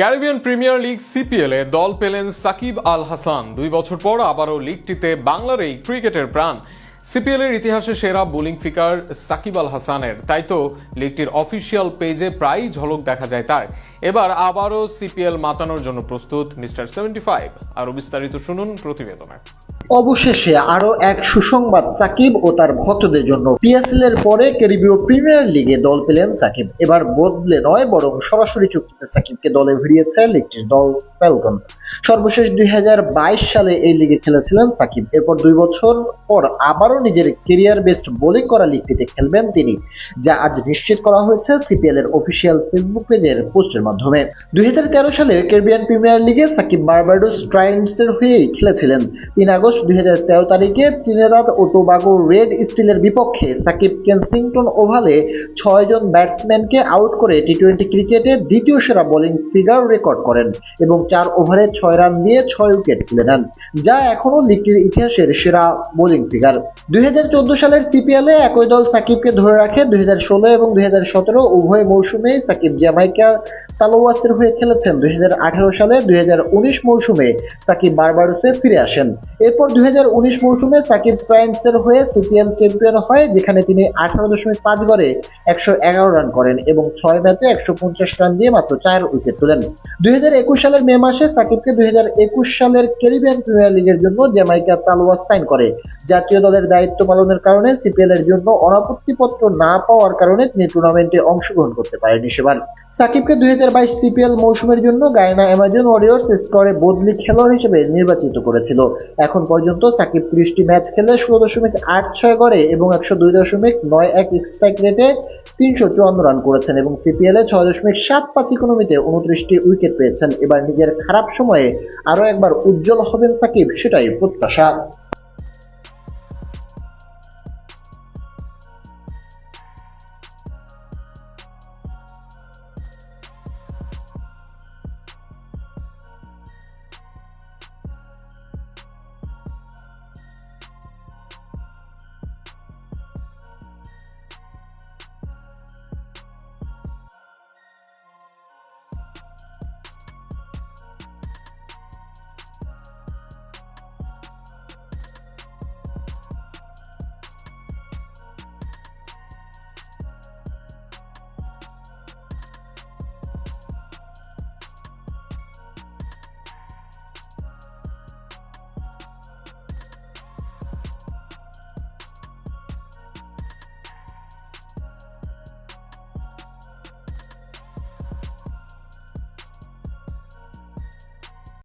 Caribbean premier league সিপিএলে দল পেলেন সাকিব আল হাসান। 2 বছর পর আবারও লিগটিতে বাংলার এই ক্রিকেটের প্রাণ সিপিএলের ইতিহাসে সেরা বোলিং ফিগার সাকিব আল হাসানের। তাই তো লিগটির অফিসিয়াল পেজে প্রায়ই ঝলক দেখা যায় তার। এবার আবারও সিপিএল মাতানোর জন্য প্রস্তুত মিস্টার 75। আরও বিস্তারিত শুনুন প্রতিবেদনে। অবশেষে আরও এক সুসংবাদ সাকিব ও তার ভক্তদের জন্য। পিএসএল এর পরে ক্যারিবীয় প্রিমিয়ার লিগে দল পেলেন সাকিব। এবার বদলে নয়, বরং সরাসরি চুক্তিতে সাকিবকে দলে ভিড়িয়েছে লিগটির দল ফ্যালকন। সর্বশেষ 2022 সালে এই লিগে খেলেছিলেন সাকিব। এরপর 2 বছর পর আবারও নিজের কেরিয়ার বেস্ট বোলিং করা লিগটিতে খেলবেন তিনি, যা আজ নিশ্চিত করা হয়েছে সিপিএল এর অফিসিয়াল ফেসবুক পেজের পোস্টের মাধ্যমে। 2013 সালের ক্যারিবিয়ান প্রিমিয়ার লিগে সাকিব বারবাডোস ট্রায়ান্টসের হয়েই খেলেছিলেন। 3 আগস্ট 2013 তারিখে ত্রিনিদাদ ও টোবাগো রেড স্টিলের বিপক্ষে সাকিব কেনসিংটন ওভালে 6 জন ব্যাটসম্যানকে আউট করে টি-20 ক্রিকেটে দ্বিতীয় সেরা বোলিং ফিগার রেকর্ড করেন এবং 4 ওভারে 6 রান দিয়ে 6 উইকেট তুলে নেন, যা এখনও লিগটির ইতিহাসের সেরা বোলিং ফিগার। 2014 সালের সিপিএলে একই দল সাকিবকে ধরে রাখে। 2016 এবং 2017 উভয় মৌসুমেই সাকিব জ্যামাইকা তালোয়াসের হয়ে খেলেছেন। 2018 সালে 2019 মৌসুমে সাকিব বারবাডোসে ফিরে আসেন। এরপর 2019 মৌসুমে সাকিব ট্রায়ান্টসের হয়ে সিপিএল চ্যাম্পিয়ন হয়, যেখানে তিনি 18.5 গড়ে 111 রান করেন এবং 6 ম্যাচে 150 রান দিয়ে মাত্র 4 উইকেট তোলেন। 2021 সালের মে মাসে সাকিবকে 2021 সালের ক্যারিবিয়ান প্রিমিয়ার লিগের জন্য জ্যামাইকা তালোয়াস সাইন করে। জাতীয় দলের দায়িত্ব পালনের কারণে সিপিএল এর জন্য অনাপত্তিপত্র না পাওয়ার কারণে তিনি টুর্নামেন্টে অংশগ্রহণ করতে পারেননি সেবার। সাকিবকে 2022 সিপিএল মৌসুমের জন্য গায়ানা অ্যামাজন ওয়ারিয়র্স স্কোয়ারে বদলি খেলোয়াড় হিসেবে নির্বাচিত করেছিল। এখন পর্যন্ত সাকিব 30টি ম্যাচ খেলে 16.86 গড়ে এবং 102.91 স্ট্রাইক রেটে 354 রান করেছেন এবং সিপিএল এ 6.75 ইকোনমিতে 29টি উইকেট পেয়েছেন। এবার নিজের খারাপ সময়ে আরও একবার উজ্জ্বল হবেন সাকিব, সেটাই প্রত্যাশা।